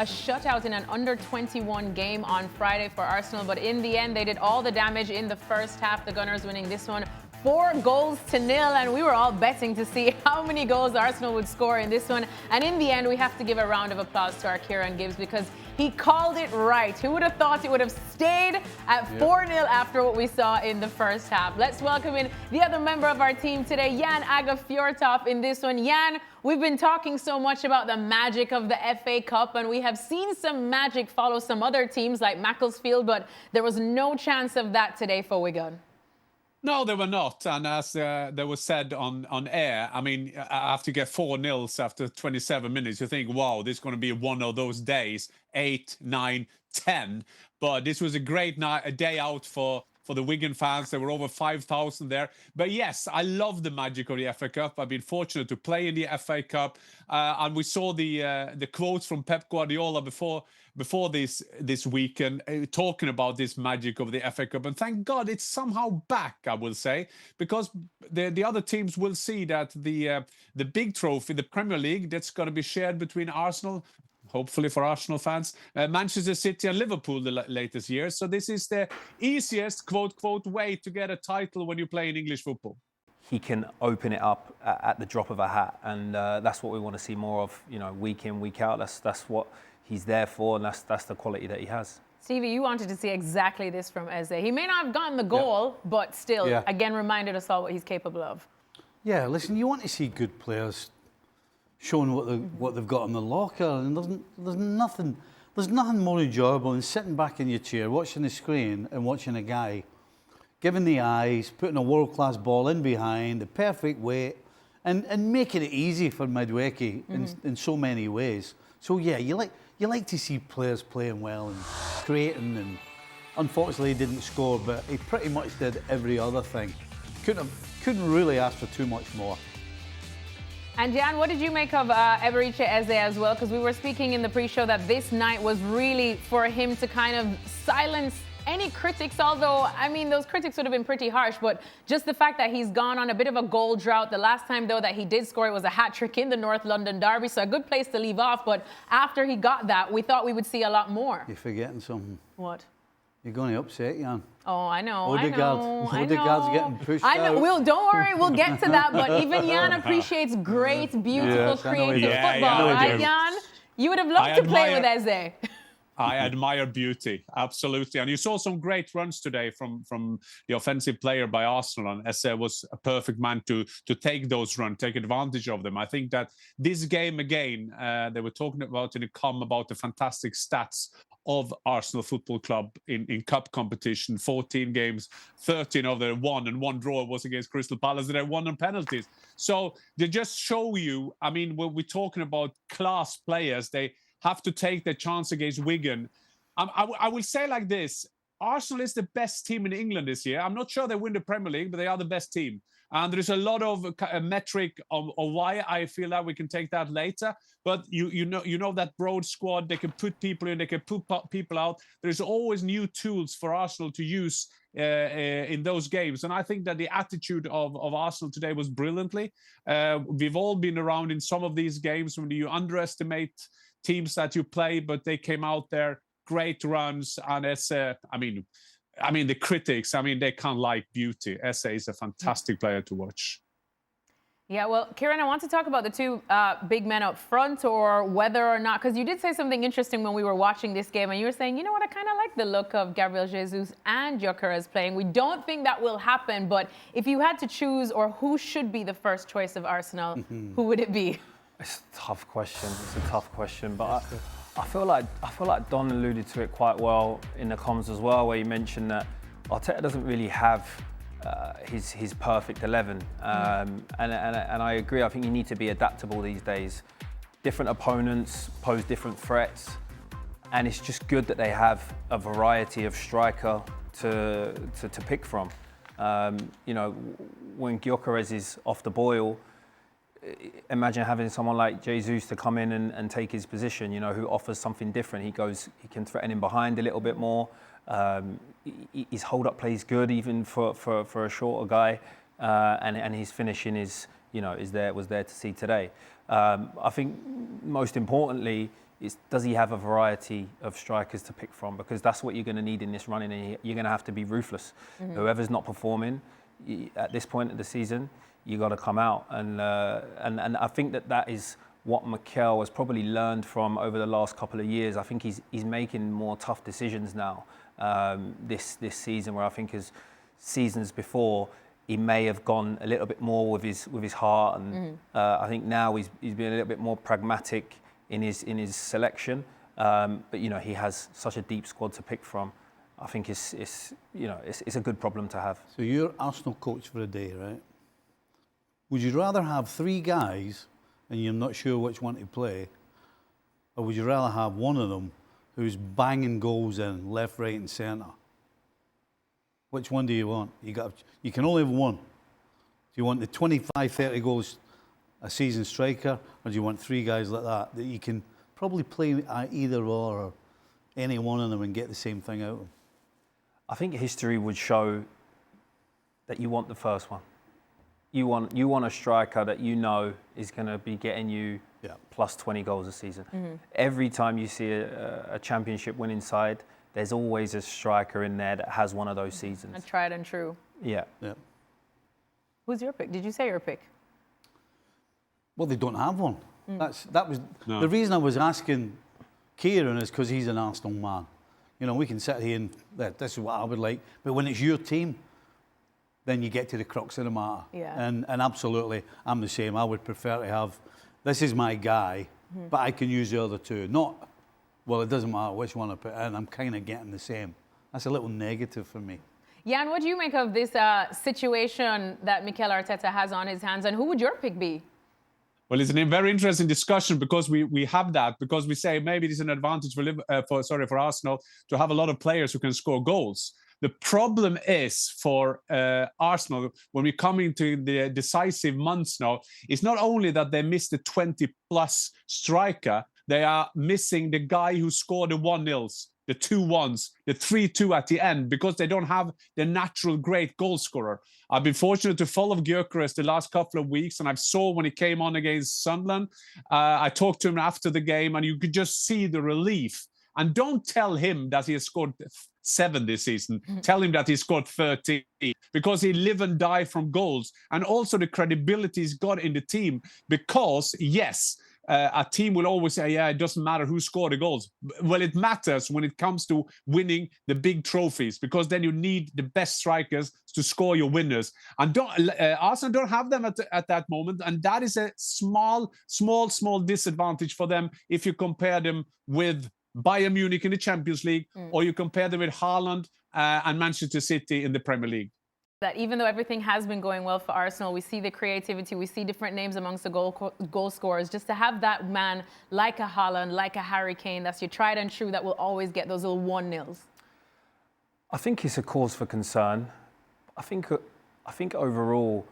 A shutout in an under-21 game on Friday for Arsenal, but in the end, they did all the damage in the first half. The Gunners winning this one 4-0, and we were all betting to see how many goals Arsenal would score in this one. And in the end, we have to give a round of applause to our Kieran Gibbs because he called it right. Who would have thought it would have stayed at 4-0 after what we saw in the first half? Let's welcome in the other member of our team today, Jan Agafjortov, in this one. Jan, we've been talking so much about the magic of the FA Cup, and we have seen some magic follow some other teams like Macclesfield, but there was no chance of that today for Wigan. No, they were not. And as there was said on air, I mean, after you get 4-0 after 27 minutes, you think, wow, this is going to be one of those days, 8, 9, 10. But this was a great night, a day out for the Wigan fans. There were over 5,000 there. But yes, I love the magic of the FA Cup. I've been fortunate to play in the FA Cup. And we saw the quotes from Pep Guardiola before this weekend talking about this magic of the FA Cup. And thank God it's somehow back, I will say, because the other teams will see that the big trophy, the Premier League, that's going to be shared between Arsenal, hopefully for Arsenal fans, Manchester City and Liverpool the latest years. So this is the easiest, quote, way to get a title when you play in English football. He can open it up at the drop of a hat, and that's what we want to see more of, week in, week out. That's what he's there for, and that's the quality that he has. Stevie, you wanted to see exactly this from Eze. He may not have gotten the goal, but still, again, reminded us all what he's capable of. Yeah, listen, you want to see good players showing what they've got in the locker, and there's nothing more enjoyable than sitting back in your chair, watching the screen and watching a guy giving the eyes, putting a world-class ball in behind, the perfect weight, and making it easy for Madueke in so many ways. So yeah, you like to see players playing well and creating, and unfortunately he didn't score, but he pretty much did every other thing. Couldn't really ask for too much more. And Jan, what did you make of Eberechi Eze as well? Because we were speaking in the pre-show that this night was really for him to kind of silence any critics, although, I mean, those critics would have been pretty harsh, but just the fact that he's gone on a bit of a goal drought. The last time, though, that he did score, it was a hat-trick in the North London derby, so a good place to leave off. But after he got that, we thought we would see a lot more. You're forgetting something. What? You're going to upset, Jan. Oh, I know. Odegaard's getting pushed out. I know. Don't worry, we'll get to that. But even Jan appreciates great, beautiful, creative football. Right, Jan? You would have loved to play with Eze. I admire beauty, absolutely. And you saw some great runs today from the offensive player by Arsenal, and Eze was a perfect man to take those runs, take advantage of them. I think that this game again, they were talking about in the com about the fantastic stats of Arsenal Football Club in cup competition. 14 games, 13 of them won, and one draw was against Crystal Palace, and they won on penalties. So they just show you, I mean, when we're talking about class players, they have to take their chance against Wigan. I will say like this, Arsenal is the best team in England this year. I'm not sure they win the Premier League, but they are the best team. And there's a lot of metric of why I feel that we can take that later. But you know that broad squad, they can put people in, they can put people out. There's always new tools for Arsenal to use in those games. And I think that the attitude of Arsenal today was brilliantly. We've all been around in some of these games when you underestimate teams that you play, but they came out there, great runs, and it's I mean the critics, they can't like beauty. Eze is a fantastic player to watch. Yeah, well, Kieran, I want to talk about the two big men up front, or whether or not, because you did say something interesting when we were watching this game, and you were saying, you know what, I kind of like the look of Gabriel Jesus and Gyökeres playing. We don't think that will happen, but if you had to choose, or who should be the first choice of Arsenal, who would it be? It's a tough question. But I feel like Don alluded to it quite well in the comms as well, where he mentioned that Arteta doesn't really have his perfect 11, and I agree. I think you need to be adaptable these days. Different opponents pose different threats, and it's just good that they have a variety of striker to pick from. When Gyökeres is off the boil, imagine having someone like Jesus to come in and take his position, who offers something different. He can threaten him behind a little bit more. His hold-up play is good, even for a shorter guy, and his finishing was there to see today. I think most importantly, does he have a variety of strikers to pick from? Because that's what you're going to need in this running, and you're going to have to be ruthless. Whoever's not performing at this point of the season, you got to come out. And I think that is what Mikel has probably learned from over the last couple of years. I think he's making more tough decisions now this season, where I think his seasons before he may have gone a little bit more with his heart, and I think now he's been a little bit more pragmatic in his selection. But he has such a deep squad to pick from. I think it's a good problem to have. So you're Arsenal coach for a day, right? Would you rather have 3 guys and you're not sure which one to play, or would you rather have one of them who's banging goals in left, right, and centre? Which one do you want? You can only have one. Do you want the 25, 30 goals a season striker, or do you want 3 guys like that you can probably play either or any one of them and get the same thing out of them? I think history would show that you want the first one. You want a striker that is going to be getting you plus 20 goals a season. Every time you see a championship winning side, there's always a striker in there that has one of those seasons. A tried and true. Yeah. Who's your pick? Did you say your pick? Well, they don't have one. The reason I was asking Kieran is because he's an Arsenal man. We can sit here and this is what I would like, but when it's your team, then you get to the crux of the matter. Yeah. And absolutely, I'm the same. I would prefer to have, this is my guy, but I can use the other 2. Not, well, it doesn't matter which one I put in. I'm kind of getting the same. That's a little negative for me. Jan, what do you make of this situation that Mikel Arteta has on his hands, and who would your pick be? Well, it's a very interesting discussion because we have that, because we say maybe it's an advantage for Arsenal to have a lot of players who can score goals. The problem is for Arsenal, when we come into the decisive months now, it's not only that they missed the 20-plus striker, they are missing the guy who scored the 1-0s, the 2-1s, the 3-2 at the end, because they don't have the natural great goal scorer. I've been fortunate to follow Gyökeres the last couple of weeks, and I saw when he came on against Sunderland. I talked to him after the game, and you could just see the relief. And don't tell him that he has scored 7 this season. Tell him that he scored 13, because he live and die from goals. And also the credibility he's got in the team, because, yes, a team will always say, it doesn't matter who scored the goals. Well, it matters when it comes to winning the big trophies, because then you need the best strikers to score your winners. And Arsenal don't have them at that moment. And that is a small disadvantage for them if you compare them with Bayern Munich in the Champions League, or you compare them with Haaland and Manchester City in the Premier League. That even though everything has been going well for Arsenal, we see the creativity, we see different names amongst the goal scorers. Just to have that man like a Haaland, like a Harry Kane, that's your tried and true, that will always get those little 1-0s. I think it's a cause for concern. I think overall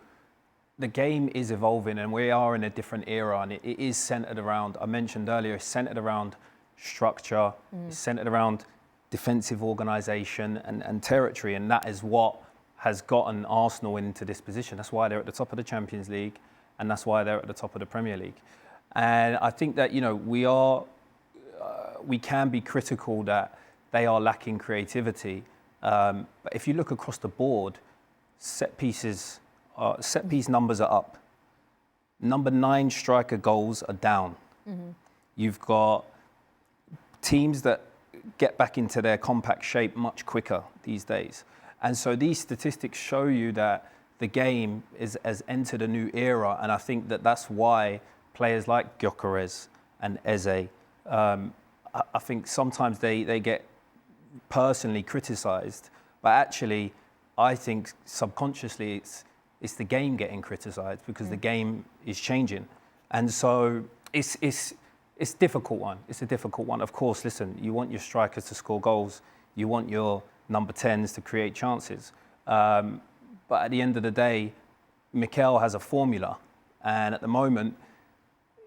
the game is evolving, and we are in a different era, and it is centred around, I mentioned earlier, it's centred around structure, it's centred around defensive organisation and territory, and that is what has gotten Arsenal into this position. That's why they're at the top of the Champions League, and that's why they're at the top of the Premier League. And I think that we can be critical that they are lacking creativity. But if you look across the board, set piece numbers are up. Number 9 striker goals are down. You've got teams that get back into their compact shape much quicker these days. And so these statistics show you that the game has entered a new era. And I think that that's why players like Gyökeres and Eze, I think sometimes they get personally criticised. But actually, I think subconsciously it's the game getting criticised, because the game is changing. And so it's a difficult one. It's a difficult one. Of course, listen, you want your strikers to score goals. You want your number 10s to create chances. But at the end of the day, Mikel has a formula, and at the moment,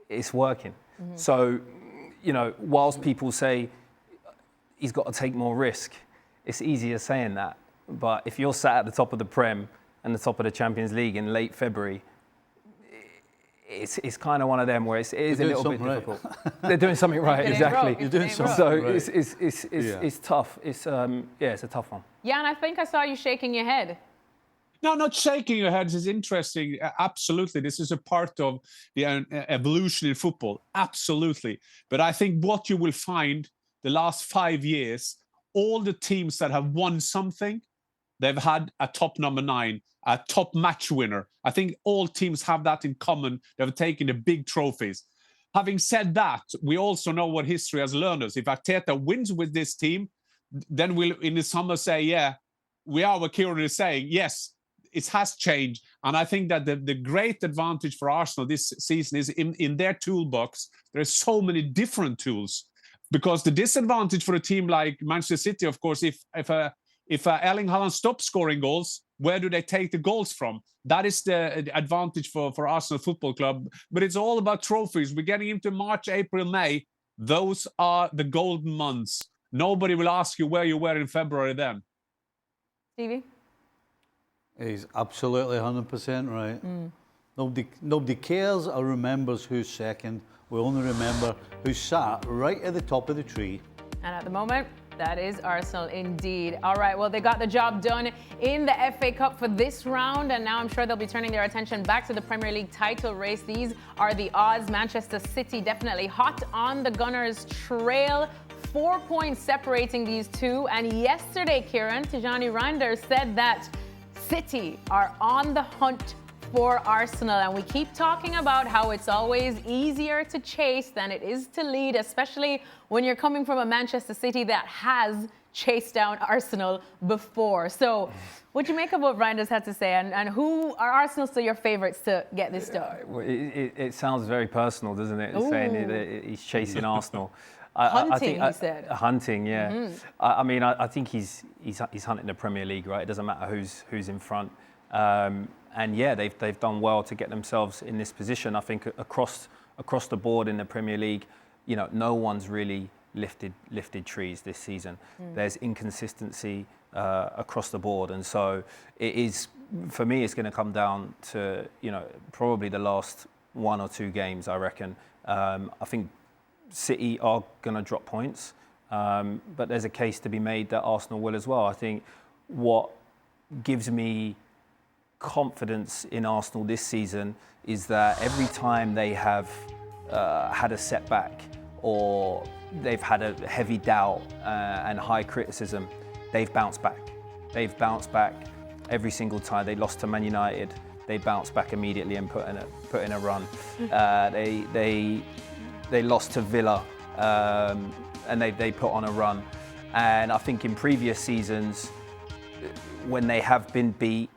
it's working. So, whilst people say he's got to take more risk, it's easier saying that. But if you're sat at the top of the Prem and the top of the Champions League in late February, it's kind of one of them where it is a They're little doing bit something right. difficult. They're doing something right, It ain't exactly. broke. You're doing It ain't something broke. So right. it's tough. It's it's a tough one. Yeah, and I think I saw you shaking your head. No, not shaking your head is interesting. Absolutely. This is a part of the evolution in football. Absolutely. But I think what you will find the last 5 years, all the teams that have won something, they've had a top number 9, a top match winner. I think all teams have that in common. They've taken the big trophies. Having said that, we also know what history has learned us. If Arteta wins with this team, then we'll in the summer say, yeah, we are what Kieran is saying. Yes, it has changed. And I think that the great advantage for Arsenal this season is in their toolbox, there's so many different tools. Because the disadvantage for a team like Manchester City, of course, if Erling Haaland stops scoring goals, where do they take the goals from? That is the advantage for Arsenal Football Club. But it's all about trophies. We're getting into March, April, May. Those are the golden months. Nobody will ask you where you were in February then. Stevie? He's absolutely 100% right. Nobody cares or remembers who's second. We only remember who sat right at the top of the tree. And at the moment, that is Arsenal indeed. All right, well, they got the job done in the FA Cup for this round, and now I'm sure they'll be turning their attention back to the Premier League title race. These are the odds. Manchester City definitely hot on the Gunners' trail. 4 points separating these two. And yesterday, Kieran, Tijani Reinders said that City are on the hunt for Arsenal, and we keep talking about how it's always easier to chase than it is to lead, especially when you're coming from a Manchester City that has chased down Arsenal before. So what do you make of what Reinders had to say, and who are Arsenal still your favourites to get this done? It sounds very personal, doesn't it? Saying that he's chasing Arsenal. Hunting, he said. Hunting, yeah. Mm-hmm. I mean, I think he's hunting the Premier League, right? It doesn't matter who's in front. And yeah, they've done well to get themselves in this position. I think across the board in the Premier League, you know, no one's really lifted trees this season. There's inconsistency across the board, and so it is, for me, it's going to come down to, you know, probably the last 1 or 2 games, I reckon. I think City are going to drop points, but there's a case to be made that Arsenal will as well. I think what gives me confidence in Arsenal this season is that every time they have had a setback or they've had a heavy doubt and high criticism, they've bounced back. They've bounced back every single time. They lost to Man United, they bounced back immediately and put in a run. They lost to Villa and they put on a run. And I think in previous seasons, when they have been beat,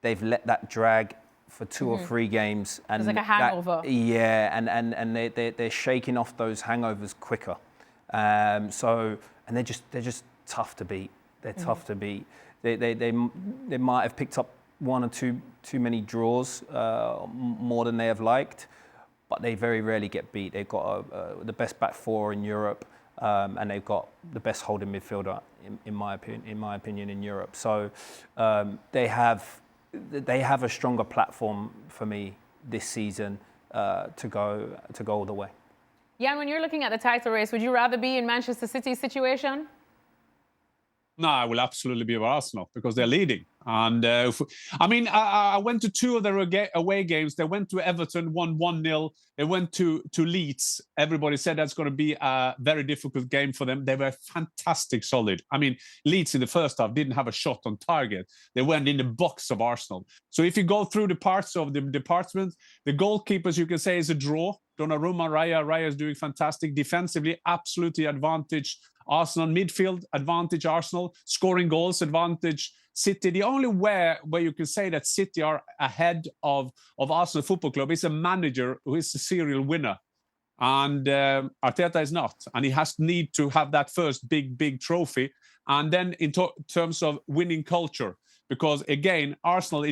they've let that drag for 2 or 3 games. And it's like a hangover. And they're shaking off those hangovers quicker. And they're just tough to beat. They're tough to beat. They might have picked up 1 or 2 too many draws, more than they have liked, but they very rarely get beat. They've got the best back 4 in Europe, and they've got the best holding midfielder in my opinion in Europe. So they have a stronger platform for me this season to go all the way. Yeah, and when you're looking at the title race, would you rather be in Manchester City's situation? No, I will absolutely be with Arsenal because they're leading. And I went to 2 of their away games. They went to Everton, won 1-0. They went to Leeds. Everybody said that's going to be a very difficult game for them. They were fantastic, solid. I mean, Leeds in the first half didn't have a shot on target. They went in the box of Arsenal. So if you go through the parts of the department, the goalkeepers, you can say, is a draw. Donnarumma, Raya is doing fantastic. Defensively, absolutely advantage Arsenal. Midfield, advantage Arsenal. Scoring goals, advantage City. The only where you can say that City are ahead of Arsenal Football Club is a manager who is a serial winner. And Arteta is not. And he has need to have that first big trophy. And then in terms of winning culture, because again, Arsenal,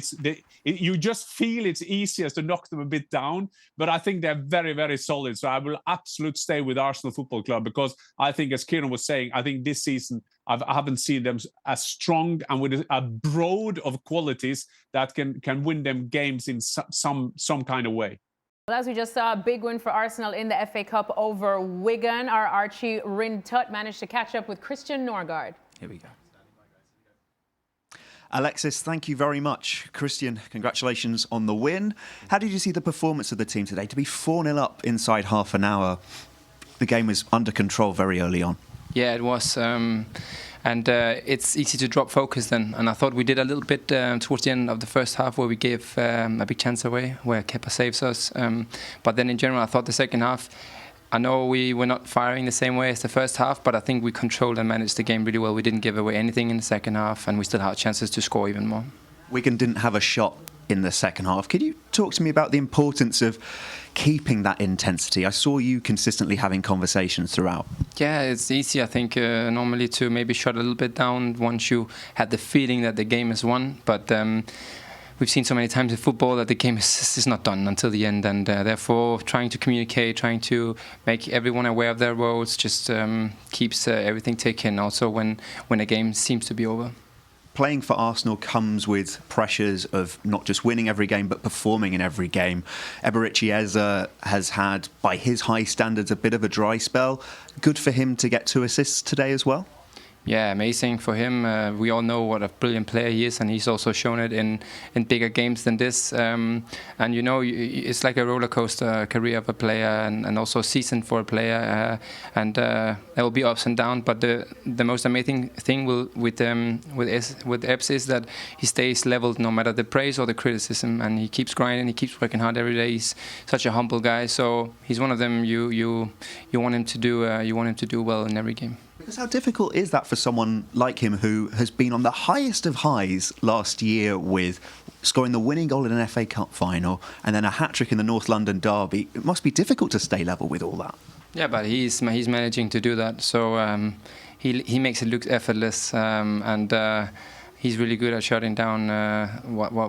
you just feel it's easiest to knock them a bit down, but I think they're very, very solid. So I will absolutely stay with Arsenal Football Club because I think, as Kieran was saying, I think this season I haven't seen them as strong and with a broad of qualities that can win them games in some kind of way. Well, as we just saw, a big win for Arsenal in the FA Cup over Wigan. Our Archie Rintut managed to catch up with Christian Norgaard. Here we go. Alexis, thank you very much. Christian, congratulations on the win. How did you see the performance of the team today? To be 4-0 up inside half an hour, the game was under control very early on. Yeah, it was. It's easy to drop focus then. And I thought we did a little bit towards the end of the first half where we gave a big chance away, where Kepa saves us. But then in general, I thought the second half, I know we were not firing the same way as the first half, but I think we controlled and managed the game really well. We didn't give away anything in the second half, and we still had chances to score even more. Wigan didn't have a shot in the second half. Could you talk to me about the importance of keeping that intensity? I saw you consistently having conversations throughout. Yeah, it's easy, I think, normally to maybe shut a little bit down once you had the feeling that the game is won. But we've seen so many times in football that the game is not done until the end, and therefore trying to communicate, trying to make everyone aware of their roles just keeps everything ticking, also when a game seems to be over. Playing for Arsenal comes with pressures of not just winning every game, but performing in every game. Eberechi Eze has had, by his high standards, a bit of a dry spell. Good for him to get 2 assists today as well? Yeah, amazing for him. We all know what a brilliant player he is, and he's also shown it in bigger games than this. And you know, it's like a roller coaster career of a player, and also a season for a player. There will be ups and downs, but the most amazing thing with Ebbs is that he stays leveled no matter the praise or the criticism, and he keeps grinding, he keeps working hard every day. He's such a humble guy, so he's one of them. You want him to do well in every game. Because how difficult is that for someone like him who has been on the highest of highs last year with scoring the winning goal in an FA Cup final and then a hat-trick in the North London derby? It must be difficult to stay level with all that. Yeah, but he's managing to do that. So he makes it look effortless, he's really good at shutting down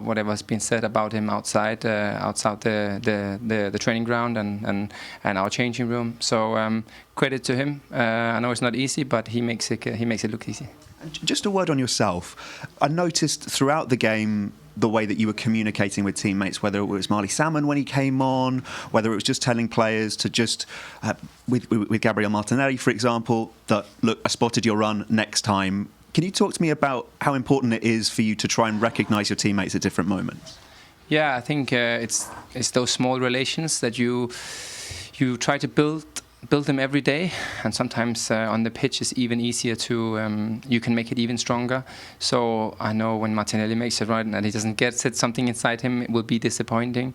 whatever's been said about him outside the training ground and our changing room. So credit to him. I know it's not easy, but he makes it look easy. Just a word on yourself. I noticed throughout the game the way that you were communicating with teammates, whether it was Marley Salmon when he came on, whether it was just telling players to just, with Gabriel Martinelli, for example, that, look, I spotted your run, next time. Can you talk to me about how important it is for you to try and recognise your teammates at different moments? Yeah, I think it's those small relations that you try to build them every day, and sometimes on the pitch is even easier to you can make it even stronger. So I know when Martinelli makes it right and he doesn't get it, something inside him will be disappointed,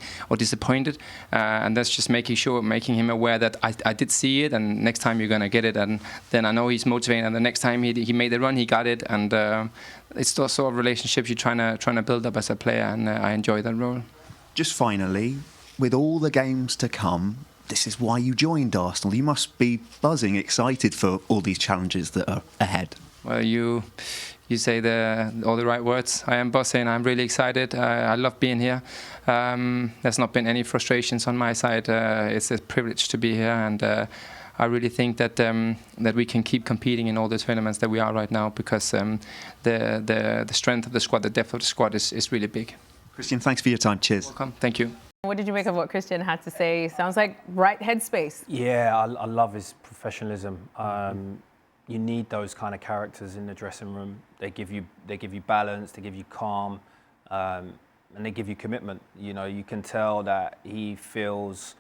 and that's just making him aware that I did see it, and next time you're gonna get it, and then I know he's motivated, and the next time he made the run, he got it, and it's those sort of relationships you're trying to build up as a player, and I enjoy that role. Just finally, with all the games to come, this is why you joined Arsenal. You must be buzzing, excited for all these challenges that are ahead. Well, you say all the right words. I am buzzing. I'm really excited. I love being here. There's not been any frustrations on my side. It's a privilege to be here, and I really think that we can keep competing in all the tournaments that we are right now, because the strength of the squad, the depth of the squad is really big. Christian, thanks for your time. Cheers. Welcome. Thank you. What did you make of what Christian had to say? Sounds like right headspace. Yeah, I love his professionalism. You need those kind of characters in the dressing room. They give you balance, they give you calm, and they give you commitment. You know, you can tell that he feels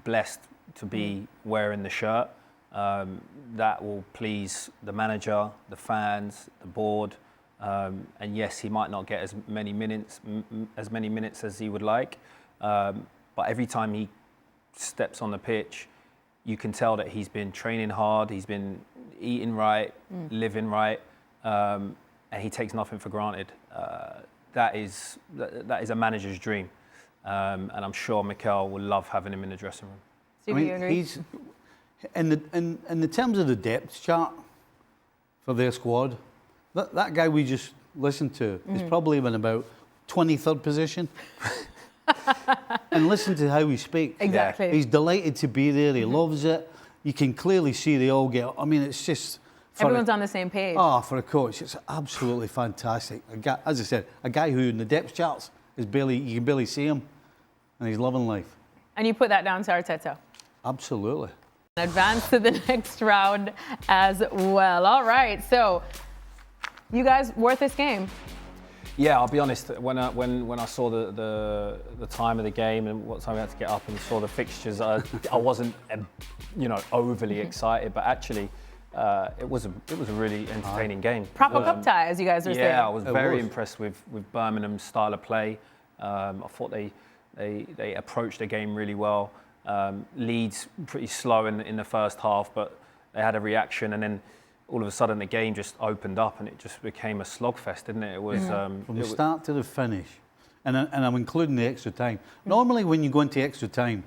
blessed to be wearing the shirt. That will please the manager, the fans, the board. And yes, he might not get as many minutes as he would like, but every time he steps on the pitch, you can tell that he's been training hard, he's been eating right, living right, and he takes nothing for granted. That is a manager's dream, and I'm sure Mikel will love having him in the dressing room. Do you agree? He's in the terms of the depth chart for their squad. That guy we just listened to is probably in about 23rd position. And listen to how he speaks. Exactly. Yeah. He's delighted to be there. He loves it. You can clearly see they all get... I mean, it's just... Everyone's on the same page. Oh, for a coach, it's absolutely fantastic. As I said, a guy who in the depth charts is you can barely see him. and he's loving life. And you put that down to Arteta? Absolutely. Advance to the next round as well. All right, so you guys worth this game? Yeah, I'll be honest. When I saw the time of the game and what time we had to get up and saw the fixtures, I wasn't, overly excited. But actually, it was a really entertaining game. Proper cup tie, as you guys are saying. Yeah, I was very impressed with Birmingham's style of play. I thought they approached the game really well. Leeds pretty slow in the first half, but they had a reaction, and then all of a sudden the game just opened up and it just became a slogfest, didn't it? It was from the start to the finish, and I'm including the extra time. Normally, when you go into extra time,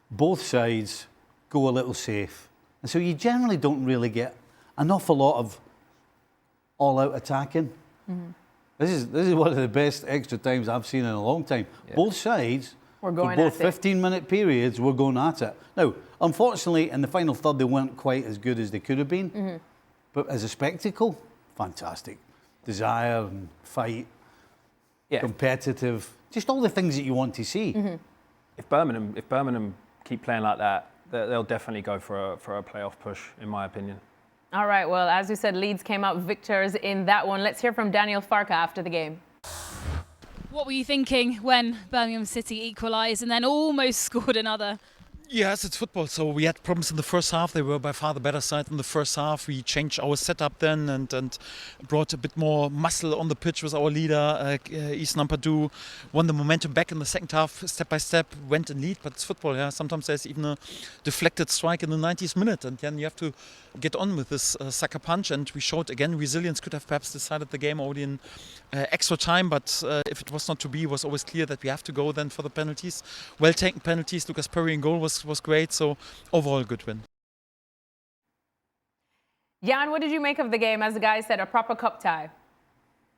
both sides go a little safe, and so you generally don't really get an awful lot of all-out attacking. This is one of the best extra times I've seen in a long time. Yeah. Both sides, for both 15-minute periods, were going at it. Now, unfortunately, in the final third, they weren't quite as good as they could have been. But as a spectacle, fantastic. Desire and fight, competitive, just all the things that you want to see. If Birmingham keep playing like that, they'll definitely go for a playoff push, in my opinion. All right, well, as you said, Leeds came out victors in that one. Let's hear from Daniel Farke after the game. What were you thinking when Birmingham City equalised and then almost scored another? Yes, it's football. So we had problems in the first half. They were by far the better side in the first half. We changed our setup then and brought a bit more muscle on the pitch with our leader, Islam Padu. Won the momentum back in the second half, step by step, went in lead. But it's football, yeah. Sometimes there's even a deflected strike in the 90th minute. And then you have to get on with this sucker punch. And we showed, again, resilience. Could have perhaps decided the game already in extra time. But if it was not to be, it was always clear that we have to go then for the penalties. Well taken penalties. Lucas Perry in goal was great, so overall good win. Jan, what did you make of the game? As the guy said, a proper cup tie.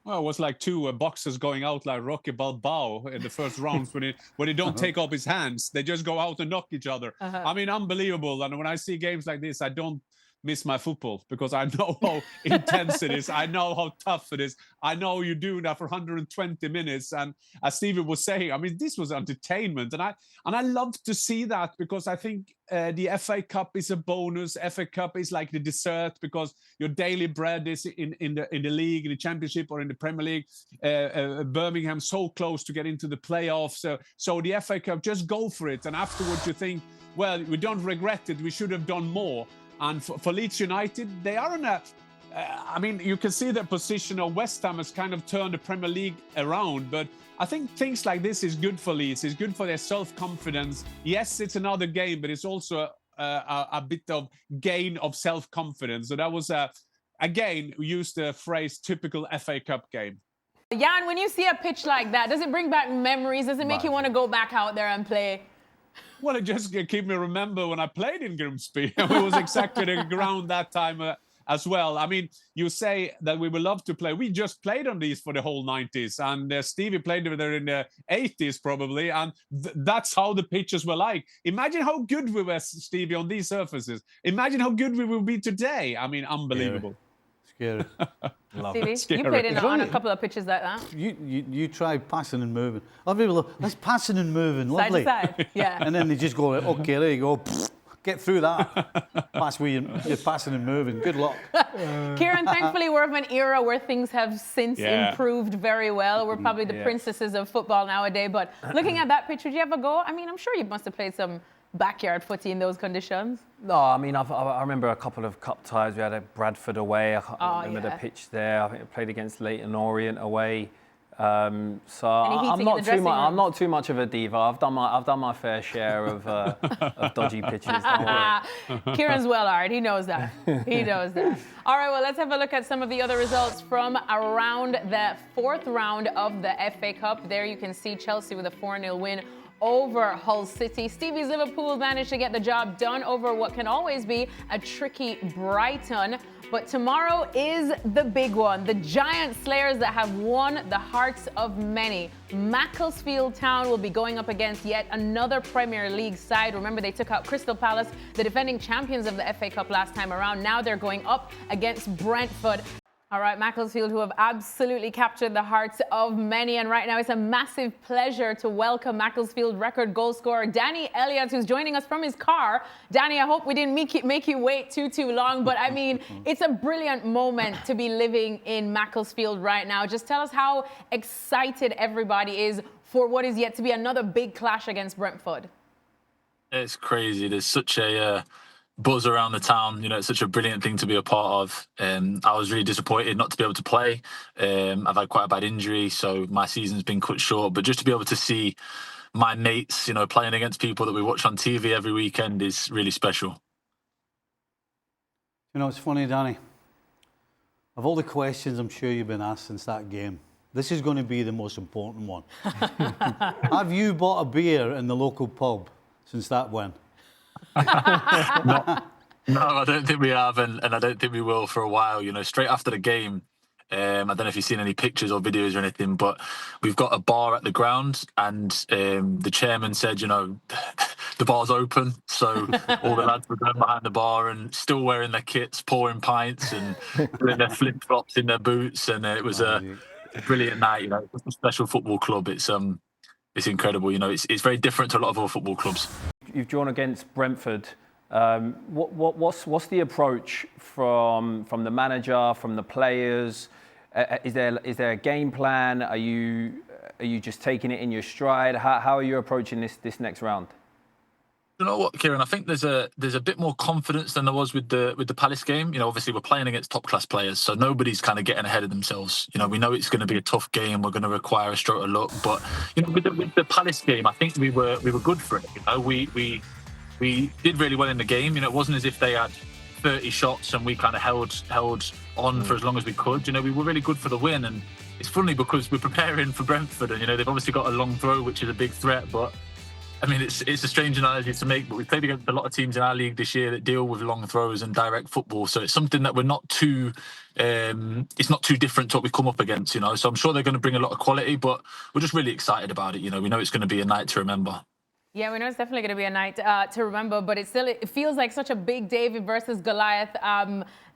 Well, it was like two boxers going out like Rocky Balboa in the first rounds when they don't take up his hands. They just go out and knock each other. I mean, unbelievable. And when I see games like this, I don't miss my football because I know how intense it is. I know how tough it is. I know you do that for 120 minutes. And as Stevie was saying, I mean, this was entertainment. And I love to see that because I think the FA Cup is a bonus. FA Cup is like the dessert because your daily bread is in the league, in the Championship or in the Premier League. Birmingham so close to get into the playoffs. So the FA Cup, just go for it. And afterwards you think, well, we don't regret it. We should have done more. And for Leeds United, they are in a... I mean, you can see their position of West Ham has kind of turned the Premier League around. But I think things like this is good for Leeds. It's good for their self-confidence. Yes, it's another game, but it's also a bit of gain of self-confidence. So that was, again, we used the phrase typical FA Cup game. Jan, when you see a pitch like that, does it bring back memories? Does it make you want to go back out there and play? Well, it just keep me remember when I played in Grimsby. It was exactly the ground that time as well. I mean, you say that we would love to play. We just played on these for the whole 90s. And Stevie played there in the 80s probably. And that's how the pitches were like. Imagine how good we were, Stevie, on these surfaces. Imagine how good we will be today. I mean, unbelievable. Scary. Stevie, you played on a couple of pitches like that. You try passing and moving. Other people go, let's passing and moving, lovely. Side to side, yeah. And then they just go, okay, there you go. Get through that. Pass where you're passing and moving. Good luck. Kieran, thankfully we're of an era where things have since improved very well. We're probably the princesses of football nowadays. But looking at that pitch, would you ever go? I mean, I'm sure you must have played some backyard footy in those conditions. No, I mean, I remember a couple of cup ties. We had a Bradford away. I can't remember the pitch there. I think I played against Leyton Orient away. So I'm not too much of a diva. I've done my fair share of dodgy pitches. Kieran's well-hard. He knows that. He knows that. All right, well, let's have a look at some of the other results from around the fourth round of the FA Cup. There you can see Chelsea with a 4-0 win over Hull City. Stevie's Liverpool managed to get the job done over what can always be a tricky Brighton. But tomorrow is the big one. The giant slayers that have won the hearts of many. Macclesfield Town will be going up against yet another Premier League side. Remember, they took out Crystal Palace, the defending champions of the FA Cup last time around. Now they're going up against Brentford. All right, Macclesfield, who have absolutely captured the hearts of many. And right now, it's a massive pleasure to welcome Macclesfield record goal scorer Danny Elliott, who's joining us from his car. Danny, I hope we didn't make you wait too long. But I mean, it's a brilliant moment to be living in Macclesfield right now. Just tell us how excited everybody is for what is yet to be another big clash against Brentford. It's crazy. There's such a buzz around the town. You know, it's such a brilliant thing to be a part of. I was really disappointed not to be able to play. I've had quite a bad injury, so my season's been cut short. But just to be able to see my mates, you know, playing against people that we watch on TV every weekend is really special. You know, it's funny, Danny. Of all the questions I'm sure you've been asked since that game, this is going to be the most important one. Have you bought a beer in the local pub since that win? No, I don't think we have, and I don't think we will for a while. You know, straight after the game, I don't know if you've seen any pictures or videos or anything, but we've got a bar at the ground, and the chairman said, you know, the bar's open, so all the lads were going behind the bar and still wearing their kits, pouring pints and doing their flip-flops in their boots, and it was a brilliant night. You know, it's a special football club. It's incredible. You know, it's very different to a lot of other football clubs. You've drawn against Brentford. What's the approach from the manager, from the players? Is there a game plan? Are you just taking it in your stride? How are you approaching this next round? You know what, Kieran? I think there's a bit more confidence than there was with the Palace game. You know, obviously we're playing against top class players, so nobody's kind of getting ahead of themselves. You know, we know it's going to be a tough game. We're going to require a stroke of luck, but you know, with the Palace game, I think we were good for it. You know, we did really well in the game. You know, it wasn't as if they had 30 shots and we kind of held on for as long as we could. You know, we were really good for the win, and it's funny because we're preparing for Brentford, and you know they've obviously got a long throw, which is a big threat, but. I mean, it's a strange analogy to make, but we've played against a lot of teams in our league this year that deal with long throws and direct football. So it's something that we're not too, it's not too different to what we've come up against, you know. So I'm sure they're going to bring a lot of quality, but we're just really excited about it. You know, we know it's going to be a night to remember. Yeah, we know it's definitely going to be a night to remember, but it feels like such a big David versus Goliath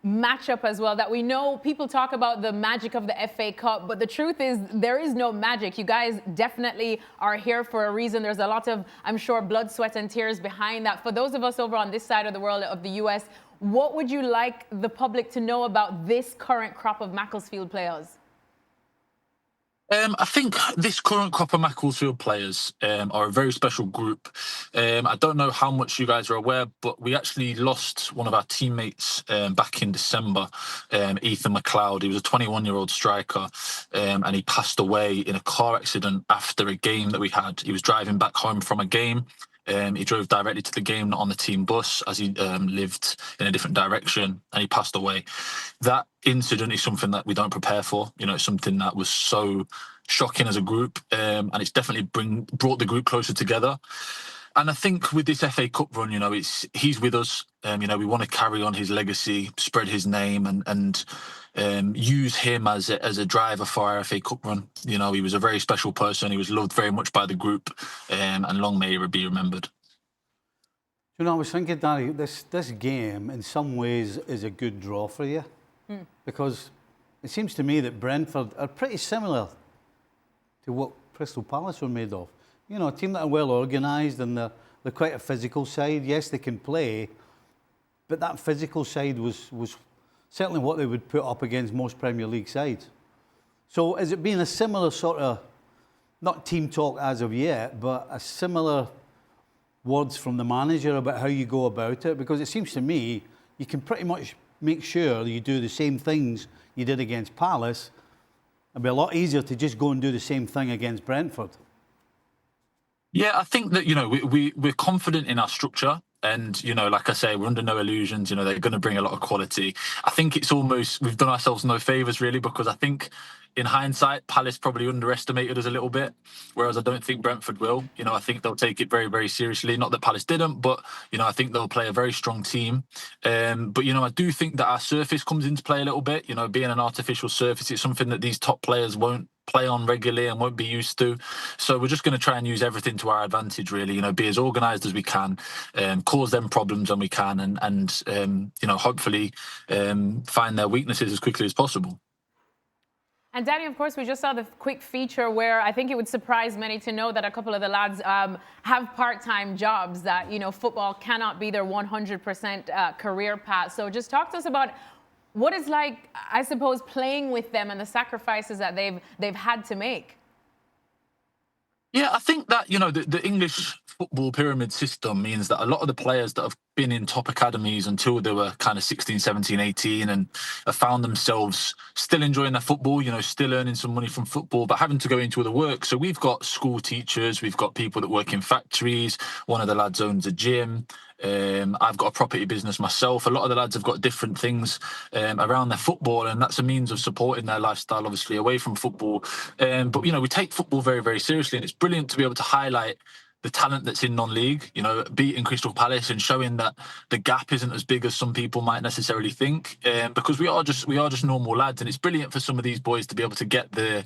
matchup as well, that we know people talk about the magic of the FA Cup, but the truth is there is no magic. You guys definitely are here for a reason. There's a lot of, I'm sure, blood, sweat and tears behind that. For those of us over on this side of the world of the US, what would you like the public to know about this current crop of Macclesfield players? I think this current crop of Macclesfield players are a very special group. I don't know how much you guys are aware, but we actually lost one of our teammates back in December, Ethan McLeod. He was a 21-year-old striker, and he passed away in a car accident after a game that we had. He was driving back home from a game. He drove directly to the game, not on the team bus, as he lived in a different direction, and he passed away. That incident is something that we don't prepare for. You know, it's something that was so shocking as a group, and it's definitely brought the group closer together. And I think with this FA Cup run, you know, he's with us. You know, we want to carry on his legacy, spread his name, and use him as a driver for our FA Cup run. You know, he was a very special person. He was loved very much by the group, and long may he be remembered. You know, I was thinking, Danny, this game in some ways is a good draw for you, because it seems to me that Brentford are pretty similar to what Crystal Palace were made of. You know, a team that are well organised, and they're quite a physical side. Yes, they can play, but that physical side was certainly what they would put up against most Premier League sides. So has it been a similar sort of, not team talk as of yet, but a similar words from the manager about how you go about it? Because it seems to me you can pretty much make sure you do the same things you did against Palace. It'd be a lot easier to just go and do the same thing against Brentford. Yeah, I think that, you know, we're confident in our structure. And, you know, like I say, we're under no illusions. You know, they're going to bring a lot of quality. I think it's almost, we've done ourselves no favours, really, because I think in hindsight, Palace probably underestimated us a little bit, whereas I don't think Brentford will. You know, I think they'll take it very, very seriously. Not that Palace didn't, but, you know, I think they'll play a very strong team. But, you know, I do think that our surface comes into play a little bit. You know, being an artificial surface, it's something that these top players won't play on regularly and won't be used to. So we're just going to try and use everything to our advantage, really. You know, be as organised as we can, cause them problems when we can, and you know, hopefully find their weaknesses as quickly as possible. And Danny, of course, we just saw the quick feature where I think it would surprise many to know that a couple of the lads have part-time jobs, that, you know, football cannot be their 100% career path. So just talk to us about what it's like, I suppose, playing with them and the sacrifices that they've had to make. Yeah, I think that, you know, the English football pyramid system means that a lot of the players that have been in top academies until they were kind of 16, 17, 18 and have found themselves still enjoying their football, you know, still earning some money from football, but having to go into other work. So we've got school teachers, we've got people that work in factories. One of the lads owns a gym. I've got a property business myself. A lot of the lads have got different things around their football, and that's a means of supporting their lifestyle, obviously, away from football. But, you know, we take football very, very seriously, and it's brilliant to be able to highlight the talent that's in non-league, you know, beating Crystal Palace and showing that the gap isn't as big as some people might necessarily think, because we are just normal lads, and it's brilliant for some of these boys to be able to get the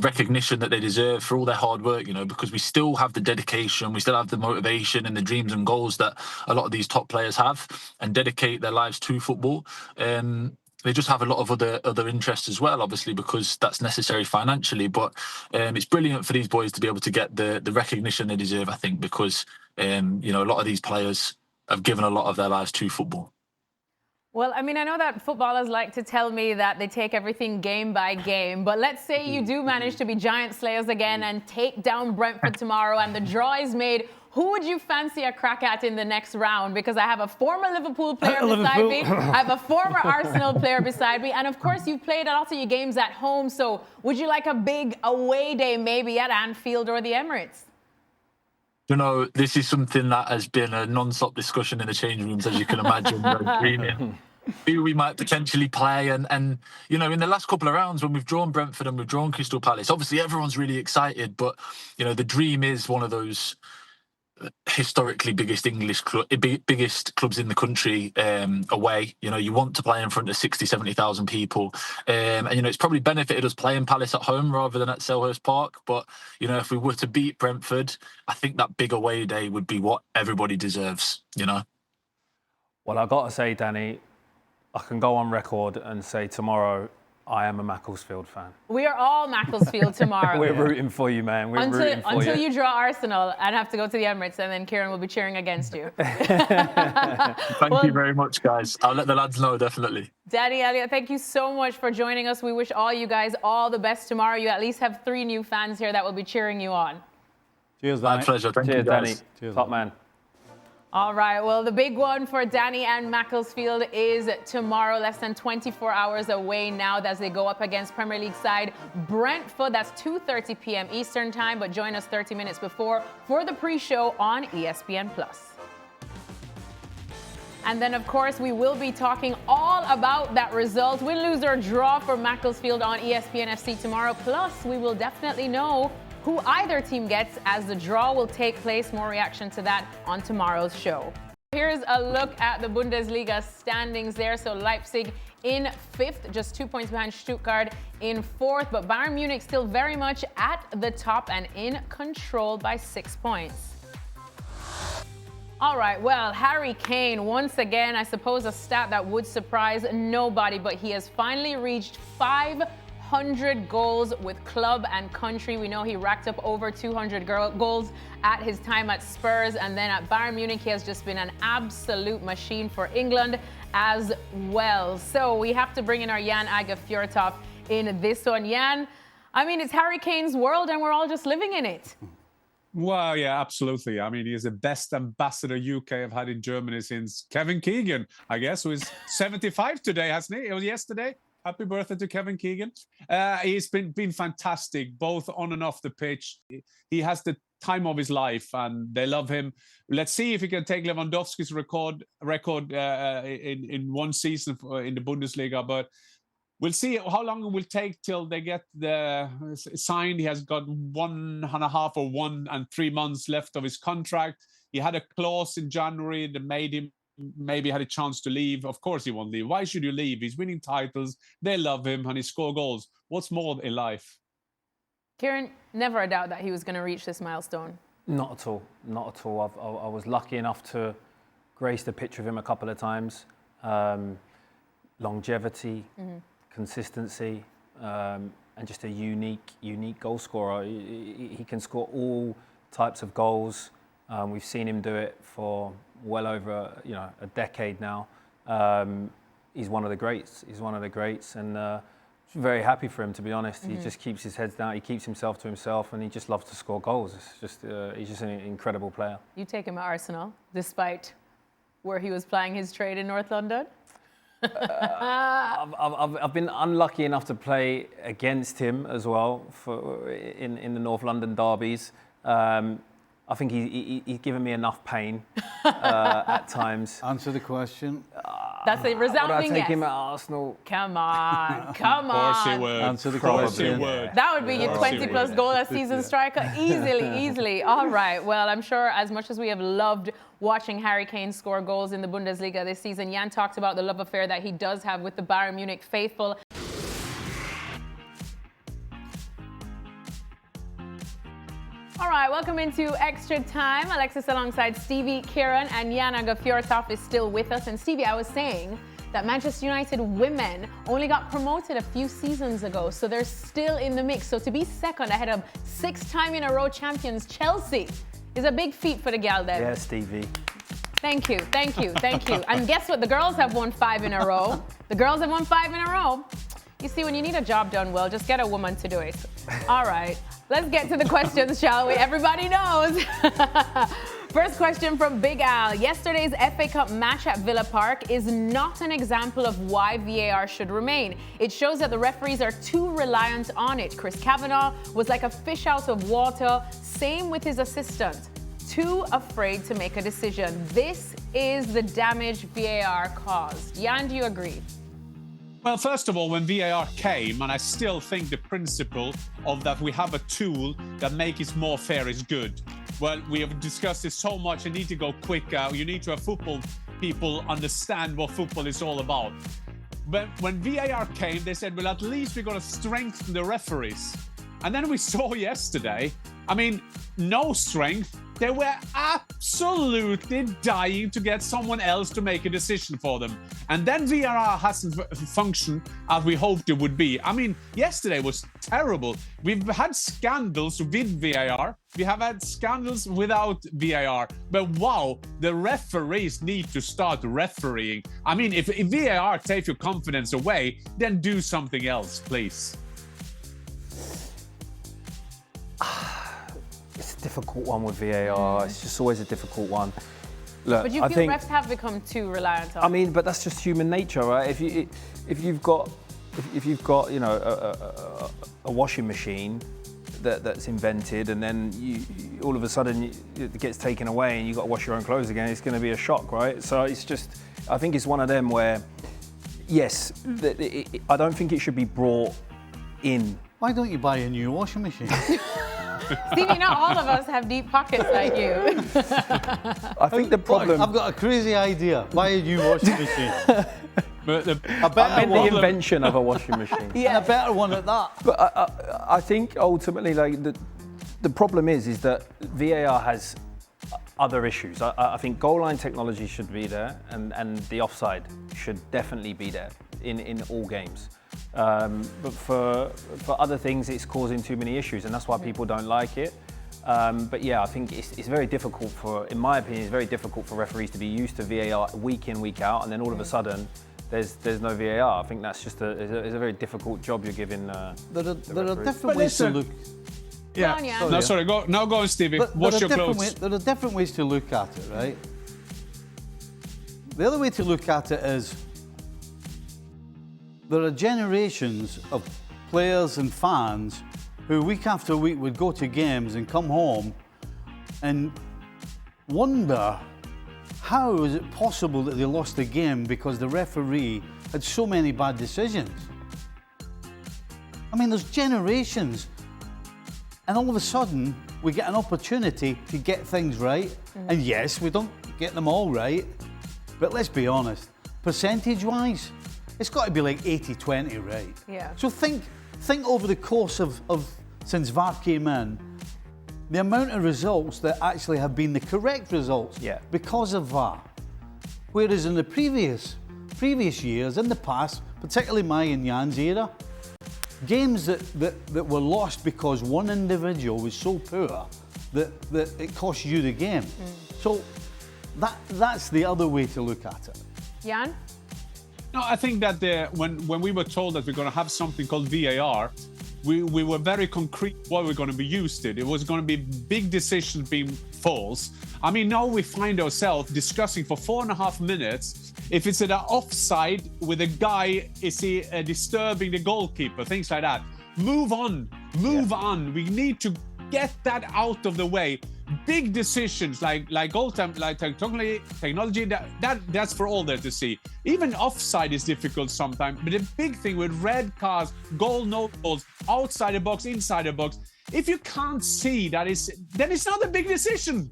recognition that they deserve for all their hard work, you know, because we still have the dedication, we still have the motivation and the dreams and goals that a lot of these top players have and dedicate their lives to football. They just have a lot of other interests as well, obviously, because that's necessary financially. But it's brilliant for these boys to be able to get the recognition they deserve, I think, because, you know, a lot of these players have given a lot of their lives to football. Well, I mean, I know that footballers like to tell me that they take everything game by game, but let's say you do manage to be giant slayers again and take down Brentford tomorrow and the draw is made. Who would you fancy a crack at in the next round? Because I have a former Liverpool player beside me. I have a former Arsenal player beside me. And of course, you've played a lot of your games at home. So would you like a big away day maybe at Anfield or the Emirates? You know, this is something that has been a non-stop discussion in the change rooms, as you can imagine. Dreaming who we might potentially play. And you know, in the last couple of rounds, when we've drawn Brentford and we've drawn Crystal Palace, obviously everyone's really excited. But, you know, the dream is one of those historically biggest biggest clubs in the country away. You know, you want to play in front of 60, 70,000 people. And, you know, it's probably benefited us playing Palace at home rather than at Selhurst Park. But, you know, if we were to beat Brentford, I think that big away day would be what everybody deserves, you know. Well, I've got to say, Danny, I can go on record and say tomorrow I am a Macclesfield fan. We are all Macclesfield tomorrow. We're rooting for you, man. We're rooting for you. Until you draw Arsenal and have to go to the Emirates, and then Kieran will be cheering against you. Thank you very much, guys. I'll let the lads know, definitely. Danny, Elliott, thank you so much for joining us. We wish all you guys all the best tomorrow. You at least have 3 new fans here that will be cheering you on. Cheers, Danny. My pleasure. Thank you, guys. Danny. Cheers, Top man. All right, well, the big one for Danny and Macclesfield is tomorrow, less than 24 hours away now, as they go up against Premier League side Brentford. That's 2:30 p.m. Eastern time, but join us 30 minutes before for the pre-show on ESPN+. And then, of course, we will be talking all about that result, win, lose, or draw for Macclesfield on ESPN FC tomorrow. Plus, we will definitely know who either team gets as the draw will take place. More reaction to that on tomorrow's show. Here's a look at the Bundesliga standings there. So Leipzig in 5th, just 2 points behind Stuttgart in 4th. But Bayern Munich still very much at the top and in control by 6 points. All right, well, Harry Kane, once again, I suppose a stat that would surprise nobody, but he has finally reached 500 goals with club and country. We know he racked up over 200 goals at his time at Spurs, and then at Bayern Munich, he has just been an absolute machine for England as well. So we have to bring in our Jan Fjørtoft in this one. Jan, I mean, it's Harry Kane's world, and we're all just living in it. Well, yeah, absolutely. I mean, he's the best ambassador UK have had in Germany since Kevin Keegan, I guess, who is 75 today, hasn't he? It was yesterday. Happy birthday to Kevin Keegan. He's been fantastic, both on and off the pitch. He has the time of his life, and they love him. Let's see if he can take Lewandowski's record in one season in the Bundesliga, but we'll see how long it will take till they get the signed. He has got 1.5 or 1 and 3 months left of his contract. He had a clause in January that made him maybe had a chance to leave. Of course he won't leave. Why should you leave? He's winning titles. They love him and he scores goals. What's more in life? Kieran, never a doubt that he was going to reach this milestone. Not at all. Not at all. I was lucky enough to grace the pitch with him a couple of times. Longevity, consistency, and just a unique goal scorer. He can score all types of goals. We've seen him do it for well over a decade now. He's one of the greats. And very happy for him, to be honest. He just keeps his head down. He keeps himself to himself, and he just loves to score goals. He's just an incredible player. You take him at Arsenal, despite where he was playing his trade in North London? I've been unlucky enough to play against him as well in the North London derbies. I think he's given me enough pain at times. Answer the question. That's a resounding Would I take yes. him at Arsenal? Come on, come Of course he on. would. Answer the Of course he question. would. That would be your Of course he 20-plus would. goal a season striker. Easily. All right. Well, I'm sure as much as we have loved watching Harry Kane score goals in the Bundesliga this season, Jan talked about the love affair that he does have with the Bayern Munich faithful. All right, welcome into Extra Time. Alexis alongside Stevie, Kieran, and Jana Gafjortov is still with us. And Stevie, I was saying that Manchester United women only got promoted a few seasons ago, so they're still in the mix. So to be second ahead of 6-time-in-a-row champions Chelsea is a big feat for the gal then. Yeah, Stevie. Thank you. And guess what? The girls have won 5 in a row. You see, when you need a job done well, just get a woman to do it. All right, let's get to the questions, shall we? Everybody knows. First question from Big Al. Yesterday's FA Cup match at Villa Park is not an example of why VAR should remain. It shows that the referees are too reliant on it. Chris Kavanagh was like a fish out of water. Same with his assistant. Too afraid to make a decision. This is the damage VAR caused. Jan, do you agree? Well, first of all, when VAR came, and I still think the principle of that we have a tool that makes it more fair is good. Well, we have discussed this so much. You need to go quicker. You need to have football people understand what football is all about. But when VAR came, they said, well, at least we're going to strengthen the referees. And then we saw yesterday, no strength. They were absolutely dying to get someone else to make a decision for them. And then VAR hasn't functioned as we hoped it would be. Yesterday was terrible. We've had scandals with VAR. We have had scandals without VAR. But wow, the referees need to start refereeing. If VAR takes your confidence away, then do something else, please. It's a difficult one with VAR. It's just always a difficult one. Look, But you feel refs have become too reliant on it? But that's just human nature, right? If you've got a washing machine that's invented, and then you all of a sudden it gets taken away, and you've got to wash your own clothes again, it's going to be a shock, right? So I think it's one of them where, yes, I don't think it should be brought in. Why don't you buy a new washing machine? Stevie, not all of us have deep pockets like you. I think the problem... I've got a crazy idea. Buy a new washing machine. the invention of a washing machine. Yeah, and a better one at that. But I think ultimately, the problem is that VAR has other issues. I think goal line technology should be there, and the offside should definitely be there in all games. But for other things, it's causing too many issues, and that's why people don't like it. But yeah, I think it's very difficult in my opinion, it's very difficult for referees to be used to VAR week in, week out, and then all of a sudden, there's no VAR. I think that's just a very difficult job you're giving. There are different ways to look. Yeah. No, sorry. Go on, Stevie. Wash your clothes. There are different ways to look at it, right? The other way to look at it is there are generations of players and fans who week after week would go to games and come home and wonder how is it possible that they lost the game because the referee had so many bad decisions. There's generations, and all of a sudden we get an opportunity to get things right. And yes, we don't get them all right, but let's be honest, percentage-wise, it's got to be like 80-20, right? Yeah. So think over the course of since VAR came in, the amount of results that actually have been the correct results because of VAR. Whereas in the previous years, in the past, particularly my and Jan's era, games that were lost because one individual was so poor that it cost you the game. So that's the other way to look at it. Jan? No, I think that when we were told that we're going to have something called VAR, we were very concrete what we're going to be used to. It was going to be big decisions being false. I mean, now we find ourselves discussing for 4.5 minutes if it's an offside with a guy, is he disturbing the goalkeeper, things like that. Move on. We need to get that out of the way. Big decisions like goal time, like technology, that's for all there to see. Even offside is difficult sometimes, but the big thing with red cards, goal, no goals, outside the box, inside the box, if you can't see that then it's not a big decision.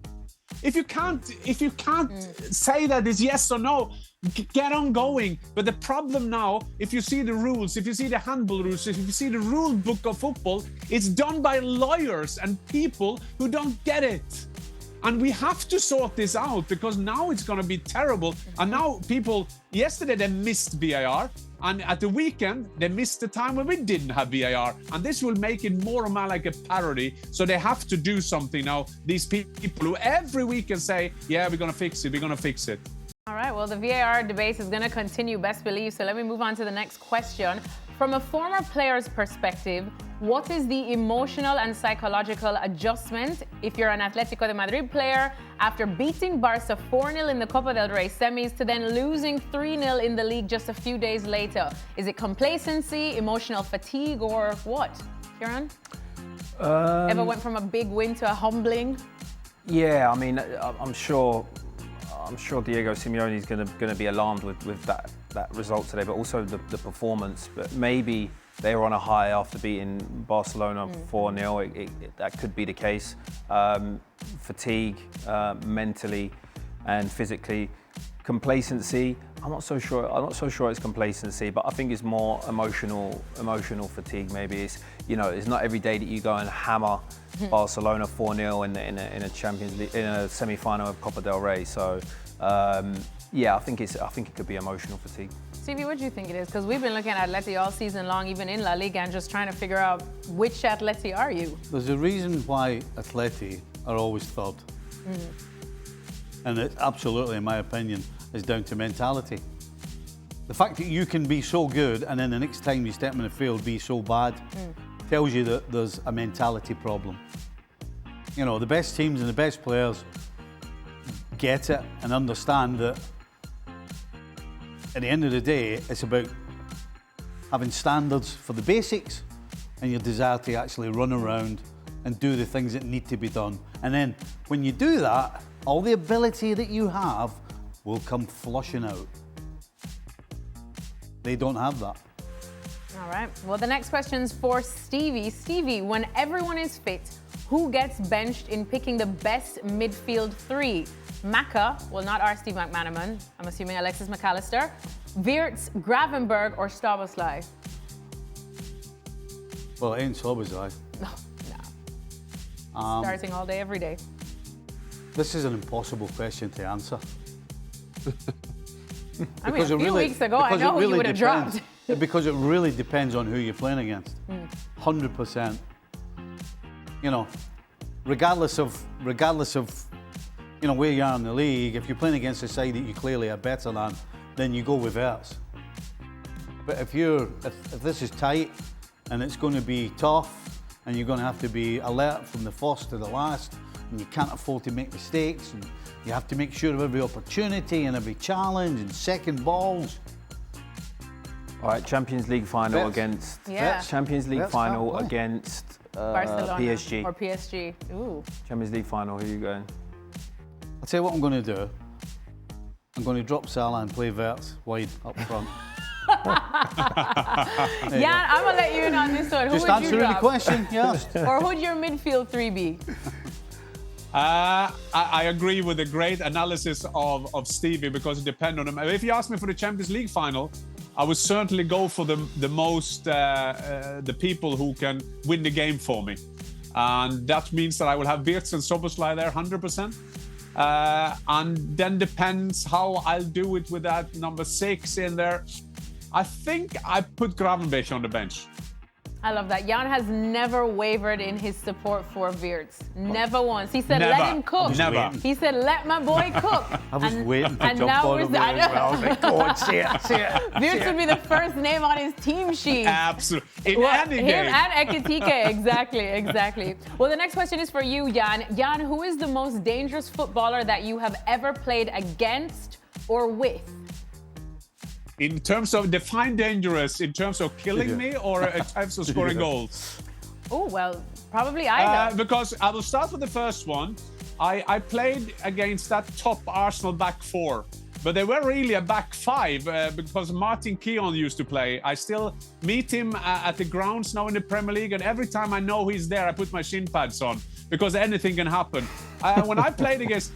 If you can't say that it's yes or no, get on going. But the problem now, if you see the rules, if you see the handball rules, if you see the rule book of football, it's done by lawyers and people who don't get it. And we have to sort this out because now it's going to be terrible. And now yesterday they missed VAR. And at the weekend, they missed the time when we didn't have VAR. And this will make it more or less like a parody. So they have to do something now. These people who every weekend say, yeah, we're going to fix it. All right, well, the VAR debate is going to continue, best believe. So let me move on to the next question. From a former player's perspective, what is the emotional and psychological adjustment if you're an Atletico de Madrid player after beating Barca 4-0 in the Copa del Rey semis to then losing 3-0 in the league just a few days later? Is it complacency, emotional fatigue, or what? Kieran? Ever went from a big win to a humbling? Yeah, I mean, I'm sure Diego Simeone is going to be alarmed with that result today, but also the performance. But maybe they were on a high after beating Barcelona 4-0. That could be the case. Fatigue, mentally and physically. Complacency. I'm not so sure it's complacency, but I think it's more emotional fatigue. Maybe it's not every day that you go and hammer Barcelona 4-0 in a Champions League, in a semi-final of Copa del Rey. So yeah, I think it could be emotional fatigue. Stevie, what do you think it is? Because we've been looking at Atleti all season long, even in La Liga, and just trying to figure out which Atleti are you? There's a reason why Atleti are always third. And it absolutely, in my opinion, is down to mentality. The fact that you can be so good and then the next time you step in the field be so bad tells you that there's a mentality problem. You know, the best teams and the best players get it and understand that at the end of the day, it's about having standards for the basics and your desire to actually run around and do the things that need to be done. And then when you do that, all the ability that you have will come flushing out. They don't have that. All right. Well, the next question's for Stevie. Stevie, when everyone is fit, who gets benched in picking the best midfield three? Maka, well, not our Steve McManaman. I'm assuming Alexis McAllister. Wirtz, Gravenberg, or Szoboszlai? Well, it ain't Szoboszlai. No. Starting all day, every day. This is an impossible question to answer. I mean, a few weeks ago, I know you would have dropped. Because it really depends on who you're playing against. 100%. You know, regardless of you know where you are in the league, if you're playing against a side that you clearly are better than, then you go with Wirtz. But if this is tight and it's going to be tough and you're going to have to be alert from the first to the last, and you can't afford to make mistakes, and you have to make sure of every opportunity and every challenge and second balls. All right, Champions League final against Champions League final against Barcelona PSG. Or PSG. Ooh. Champions League final. Who are you going? I'll tell you what I'm going to do. I'm going to drop Salah and play Wirtz wide up front. Yeah, I'm going to let you in on this one. Who Just would you answering drop? the question, yes. Or who'd your midfield three be? I agree with the great analysis of Stevie because it depends on him. If you ask me for the Champions League final, I would certainly go for the people who can win the game for me. And that means that I will have Wirtz and Szoboszlai there 100%. And then depends how I'll do it with that number 6 in there. I think I put Gravenberch on the bench. I love that. Jan has never wavered in his support for Wirtz. Never once. He said, Never. let him cook. Never. He said, let my boy cook. I was waiting to and jump now on we're him there as well. I was like, go on, say it. Wirtz would be the first name on his team sheet. Absolutely. In any him game. and Ekitike, exactly. Well, the next question is for you, Jan. Jan, who is the most dangerous footballer that you have ever played against or with? In terms of define dangerous, in terms of killing me or in terms of scoring goals? Oh, well, probably either. Because I will start with the first one. I played against that top Arsenal back four, but they were really a back five because Martin Keown used to play. I still meet him at the grounds now in the Premier League, and every time I know he's there, I put my shin pads on because anything can happen. When I played against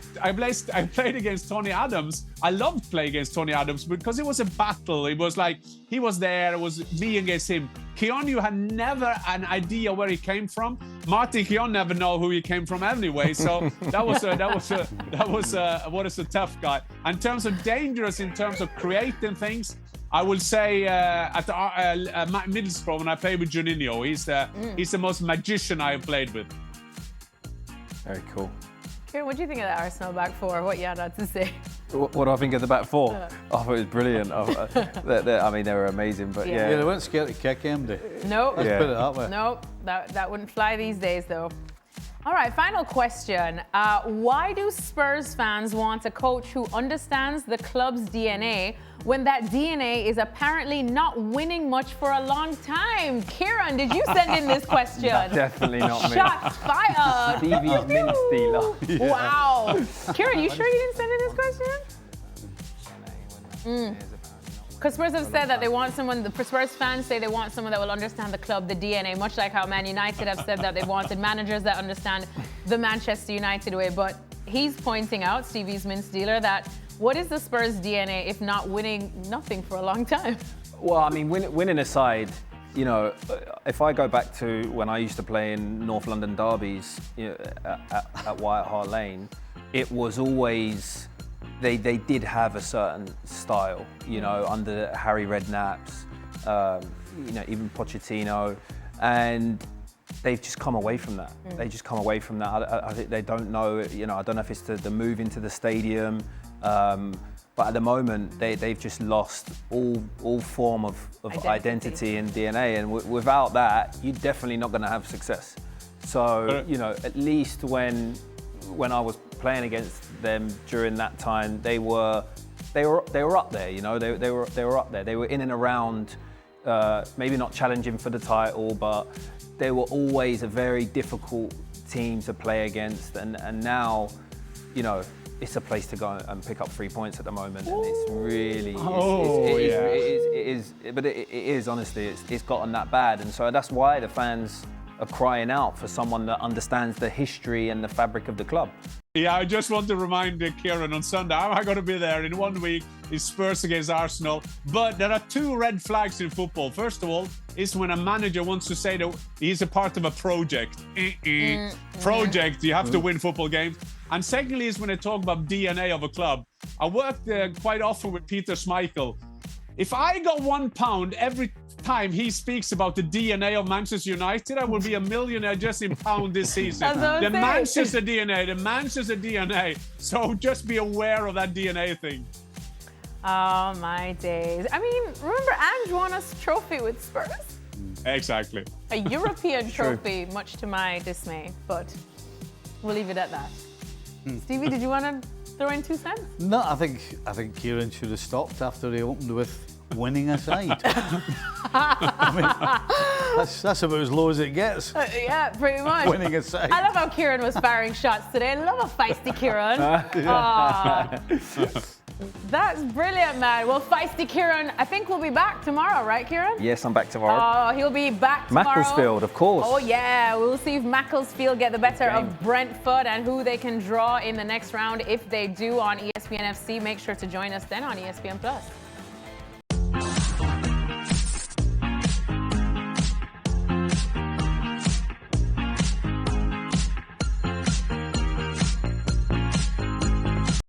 Tony Adams, I loved playing against Tony Adams because it was a battle. It was like he was there, it was me against him. Keown, you had never an idea where he came from. Martin Keown never know who he came from anyway. So that was a tough guy. In terms of dangerous, in terms of creating things, I will say at Middlesbrough when I played with Juninho, he's the most magician I have played with. Very cool. Kieran, what do you think of the Arsenal back four? What Jan had to say? What do I think of the back four? I thought it was brilliant. I mean, they were amazing, but Yeah. Yeah, they weren't scared to kick him, they? Nope. Let's put it that way. Nope. That wouldn't fly these days, though. All right, final question. Why do Spurs fans want a coach who understands the club's DNA when that DNA is apparently not winning much for a long time? Kieran, did you send in this question? definitely not me. Shots fired. Stevie's mint stealer. Yeah. Wow. Kieran, you sure you didn't send in this question? Because Spurs have said that they want someone, the Spurs fans say they want someone that will understand the club, the DNA, much like how Man United have said that they wanted managers that understand the Manchester United way. But he's pointing out, Stevie's mint stealer, that what is the Spurs DNA if not winning nothing for a long time? Well, I mean, winning aside, you know, if I go back to when I used to play in North London derbies, you know, at White Hart Lane, it was always, they did have a certain style, you know, under Harry Redknapp's, you know, even Pochettino, and they've just come away from that. They just come away from that. I think they don't know, you know, I don't know if it's the move into the stadium, but at the moment, they've just lost all form of identity and DNA, and without that, you're definitely not going to have success. So, you know, at least when I was playing against them during that time, they were up there. You know, they were up there. They were in and around, maybe not challenging for the title, but they were always a very difficult team to play against. And now, you know, it's a place to go and pick up 3 points at the moment, and it's really, it is honestly, it's gotten that bad, and so that's why the fans are crying out for someone that understands the history and the fabric of the club. Yeah, I just want to remind Kieran on Sunday, I'm going to be there in 1 week. It's Spurs against Arsenal. But there are two red flags in football. First of all, is when a manager wants to say that he's a part of a project. Project, you have to win football games. And secondly is when they talk about DNA of a club. I worked quite often with Peter Schmeichel. If I got £1 every time he speaks about the DNA of Manchester United, I will be a millionaire just in pound this season. The Manchester DNA. So just be aware of that DNA thing. Oh, my days. I mean, remember Ange won us a trophy with Spurs? Exactly. A European trophy, much to my dismay, but we'll leave it at that. Stevie, did you want to throw in 2 cents? No, I think Kieran should have stopped after he opened with winning aside. I mean, that's about as low as it gets. Yeah, pretty much. Winning aside. I love how Kieran was firing shots today. I love a feisty Kieran. That's brilliant, man. Well, feisty Kieran, I think we'll be back tomorrow, right, Kieran? Yes, I'm back tomorrow. Oh, he'll be back tomorrow. Macclesfield, of course. Oh, yeah. We'll see if Macclesfield get the better of Brentford and who they can draw in the next round. If they do on ESPN FC, make sure to join us then on ESPN+.